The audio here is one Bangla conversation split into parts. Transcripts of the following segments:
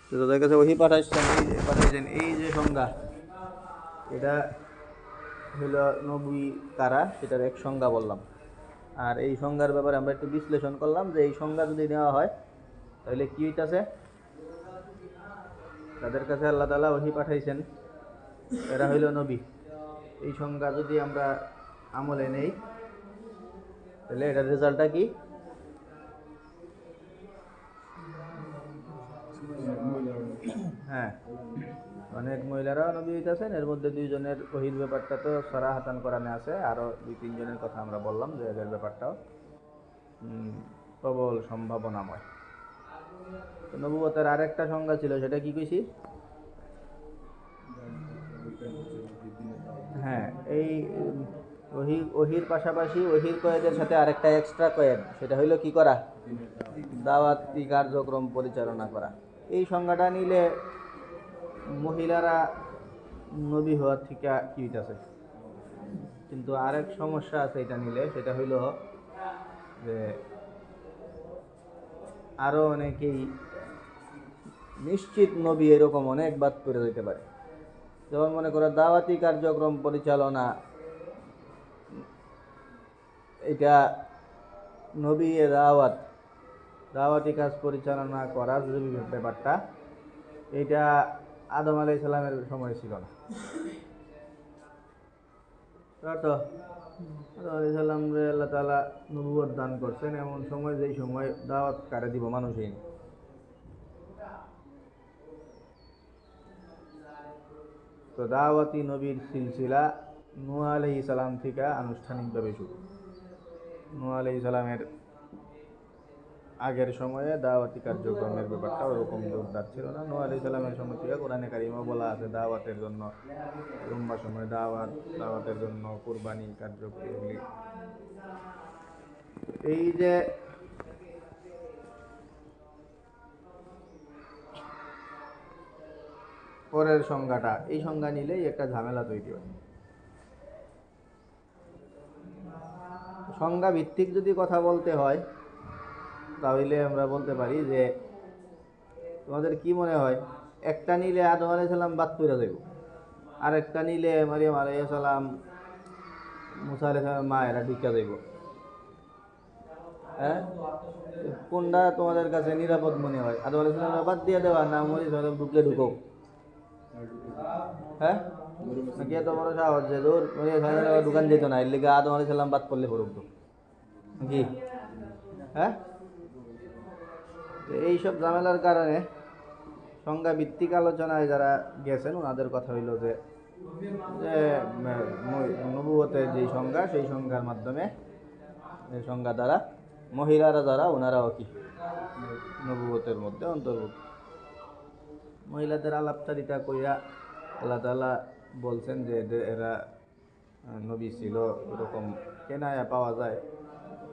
তো তাদের কাছে ওহি পাঠাইছেন এই যে সংজ্ঞা, এটা হইল নবী কারা সেটার এক সংজ্ঞা বললাম। আর এই সংজ্ঞার ব্যাপারে আমরা একটু বিশ্লেষণ করলাম যে এই সংজ্ঞা যদি নেওয়া হয় তাহলে কি হইতাছে, তাদের কাছে আল্লাহ তাআলা ওহি পাঠাইছেন, এরা হইল নবী। এই সংজ্ঞা যদি আমরা আমলে নেই তাহলে এটার রেজাল্টটা কি? হ্যাঁ, অনেক মহিলারাও নবী হইতেছেন, এর মধ্যে 2 জনের ওহির ব্যাপারটা তো সরাহাতান কোরআনে আছে, আরও 2-3 জনের কথা আমরা বললাম যে এদের ব্যাপারটাও প্রবল সম্ভাবনাময়। তো নবুয়তের আরেকটা সংজ্ঞা ছিল, সেটা কি কইছি? হ্যাঁ, এই ওহির পাশাপাশি ওহির কয়েদের সাথে আরেকটা এক্সট্রা কয়েদ, সেটা হইল কি করা? দাওয়াতি কার্যক্রম পরিচালনা করা। এই সংজ্ঞাটা নিলে মহিলারা নবী হওয়ার থেকে কি হইতেছে, কিন্তু আরেক সমস্যা আছে এটা নিলে, সেটা হইল যে আরো অনেকেই নিশ্চিত নবী এরকম অনেক বাদ করে দিতে পারে। যেমন মনে করো দাওয়াতি কার্যক্রম পরিচালনা, এটা নবী দাওয়াতি কাজ পরিচালনা করার যে ব্যাপারটা, এটা আদম আলাইহিস সালামের সময় ছিল না। তো আদম আলাইহিস সালামরে আল্লাহ তাআলা নবুয়ত দান করছেন এমন সময়, যেই সময় দাওয়াত কারে দিব মানুষই। তো দাওয়াতি নবীর সিলসিলা নূহ আলাইহিস সালাম থেকে আনুষ্ঠানিকভাবে শুরু। নূহ আলাইহিস সালামের আগের সময়ে দাওয়াতি কার্যক্রমের ব্যাপারটা ওরকম জোরদার ছিল না। নূহ আলাইহিস সালামের সময় থেকে কোরআনে কারিমে বলা আছে দাওয়াতের জন্য লম্বা সময় দাওয়াতের জন্য কুরবানি কার্যক্রমগুলি। এই যে পরের সংজ্ঞাটা, এই সংজ্ঞা নিলেই একটা ঝামেলা তৈরি হয়। সংজ্ঞা ভিত্তিক যদি কথা বলতে হয় তাহলে আমরা বলতে পারি যে তোমাদের কি মনে হয়, একটা নিলে আদম আলাইহিস সালাম বাদ কইরা যাইব, আর একটা নিলে মারিয়াম আলাইহিস সালাম, মুসা আলাইহিস সালাম মা এরা ঢুকা যাইব? হ্যাঁ, কোনটা তোমাদের কাছে নিরাপদ মনে হয়? আদম আলাইহিস সালাম বাদ দিয়ে দেওয়া, না মরিস ঢুকলে ঢুকো? হ্যাঁ, নাকি এত বড় সাহস যে দূর দোকান যেত না, এর লিগে আদম আলাইহিস সালাম বাদ করলে পড়ুক নাকি? হ্যাঁ, এইসব ঝামেলার কারণে সংজ্ঞা ভিত্তিক আলোচনায় যারা গেছেন ওনাদের কথা হইল যে নবুয়তের যেই সংজ্ঞা, সেই সংজ্ঞার মাধ্যমে, এই সংজ্ঞা দ্বারা মহিলারা যারা ওনারাও কি নবুয়তের মধ্যে অন্তর্ভুক্ত। মহিলাদের আলাপচারিতা কইরা আল্লাহ তাআলা বলছেন যে এরা নবী ছিল, এরকম কেনায়া পাওয়া যায়।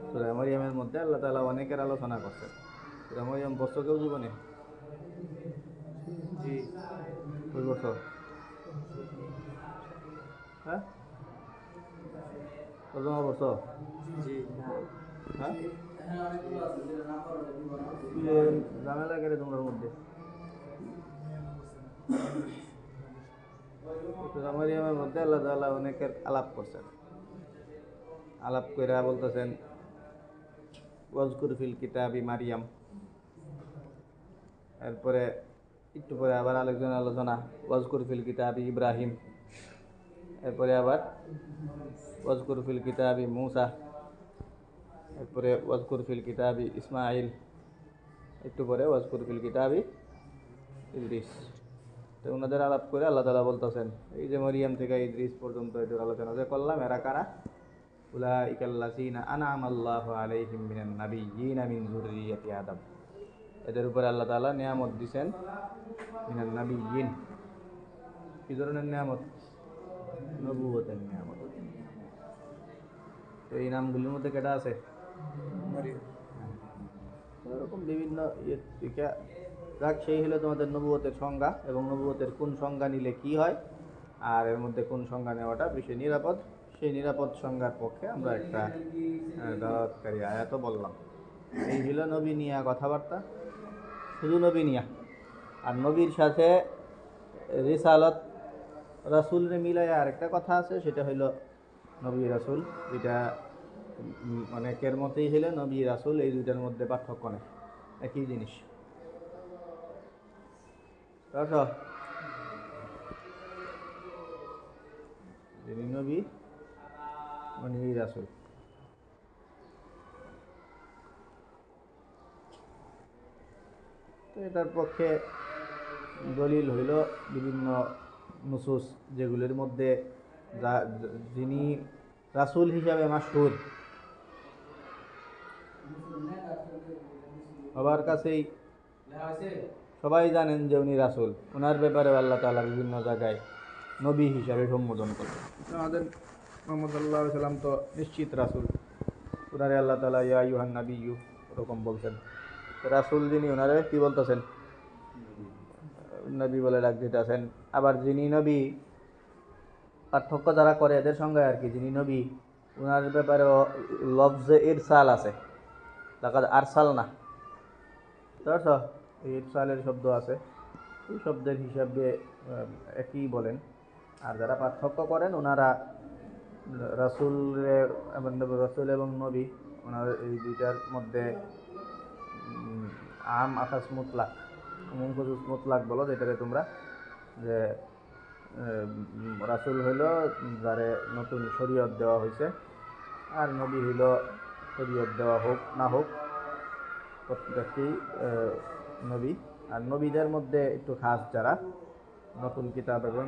সূরা মারিয়ামের মধ্যে আল্লাহ তাআলা অনেকের আলোচনা করছেন। সূরা মারিয়াম পড়ছো কেউ জীবনে? জি, কই বছর? হ্যাঁ, তর্জমা পড়ছো? হ্যাঁ, ঝামেলা করে তোমার মধ্যে। সূরা মারিয়ামের মধ্যে আল্লাহ তাআলা অনেকের আলাপ করছেন, আলাপ কইরা বলতেছেন ওয়াজকুর ফিল কিতাবি মারিয়াম। এরপরে একটু পরে আবার আরেকজন আলোচনা ওয়াজকুর ফিল কিতাবি ইব্রাহিম। এরপরে আবার ওয়াজকুর ফিল কিতাবি মূসা। এরপরে ওয়াজকুর ফিল কিতাবি ইসমাইল। একটু পরে ওয়াজকুর ফিল কিতাবি ইদ্রিস। তো ওনাদের আলাপ করে আল্লাহ তাআলা বলতেছেন এই যে মরিয়াম থেকে ইদ্রিস পর্যন্ত এদের আলোচনা যে করলাম, এরা কারা? উলাইকাল্লাযীনা আনআমাল্লাহু আলাইহিম মিনান নাবিয়্যিনা মিন যুররিয়্যাতি আদম। এদের উপরে আল্লাহ তাআলা নিয়ামত দিয়েছেন মিনান নাবিয়্যিন। কি ধরনের নিয়ামত? নবুয়তের নিয়ামত। তো এই নামগুলির মধ্যে কেটা আছে? এরকম বিভিন্ন যাক, সেই হলো তোমাদের নবুয়তের সংজ্ঞা, এবং নবুয়তের কোন সংজ্ঞা নিলে কি হয় আর এর মধ্যে কোন সংজ্ঞা নেওয়াটা বেশি নিরাপদ, সেই নিরাপদ সংজ্ঞার পক্ষে আমরা একটা দাওয়াতকারী আয়াতও বললাম। এই হলো নবী নিয়া কথাবার্তা, শুধু নবী নিয়া। আর নবীর সাথে রিসালত রাসূলের মিলায় আরেকটা কথা আছে, সেটা হইল নবী রাসূল, এটা অনেকের মতেই হইল নবী রাসূল এই দুইটার মধ্যে পার্থক্য নেই, একই জিনিস। যিনি নবী মানে রাসূল। তো এটার পক্ষে দলিল হইল বিভিন্ন নুসুস, যেগুলির মধ্যে যিনি রাসূল হিসাবে মাশহুর, সবার কাছেই সবাই জানেন যে উনি রাসূল, ওনার ব্যাপারে আল্লাহ তাআলা বিভিন্ন জায়গায় নবী হিসাবে সম্বোধন করেন। আমাদের মুহাম্মদ সাল্লাল্লাহু আলাইহি সাল্লাম তো নিশ্চিত রাসূল, ওনারে আল্লাহ তাআলা ইয়া আইয়ুহান নাবিয়্যু ওরকম বলছেন। রাসূল যিনি, ওনারে কি বলতেছেন? নবী বলে ডাক দিতেছেন। আবার যিনি নবী, পার্থক্য যারা করে এদের সঙ্গে আর কি, যিনি নবী ওনার ব্যাপারে লফজে ইরসাল আছে, লাকাদ আরসালনা, বুঝছো? এই ইরসালের শব্দ আছে, এই শব্দের হিসাবে একই বলেন। আর যারা পার্থক্য করেন ওনারা রাসূল এবং নবী, ওনার এই দুইটার মধ্যে আম আকাশ মুতলাক, মুতলাক বলো যেটাকে তোমরা, যে রাসূল হইল যারে নতুন শরীয়ত দেওয়া হয়েছে, আর নবী হইল শরীয়ত দেওয়া হোক না হোক প্রত্যেকটি নবী। আর নবীদের মধ্যে একটু খাস যারা নতুন কিতাব এবং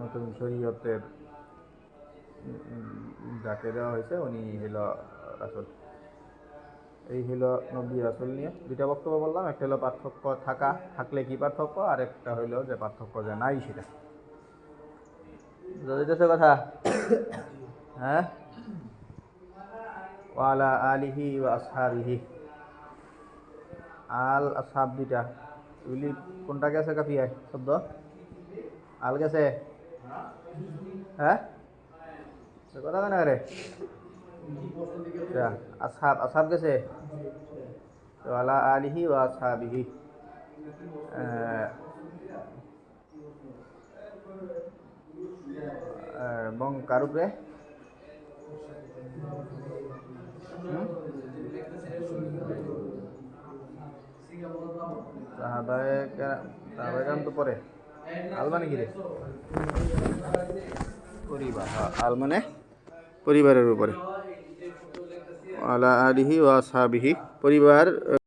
নতুন শরীয়তের যাকে দেওয়া হয়েছে উনি হইল রাসূল। এই হইল নবী রাসূল নিয়ে দুইটা বক্তব্য বললাম। একটা হলো পার্থক্য থাকলে কি পার্থক্য, আর একটা হইল যে পার্থক্য যে নাই সেটা। বুঝতেছে কথা? হ্যাঁ। ওয়ালা আলিহি ওয়া আসহাবিহি, আল আসহাব দুইটা, এগুলি কোনটা গেছে কাফিয়ায় শব্দ? আল গেছে? হ্যাঁ, কথা কেন রে? আসহাব, আসহাব গেছে? ওয়ালা আলিহি ওয়া আসহাবিহি, এবং কার উপরে? সাহাবায়ে তো পরে, আল মানে কি রে? পরিবার, আল মানে পরিবারের উপরে। আলা আলিহি ওয়া আসহাবিহি, পরিবার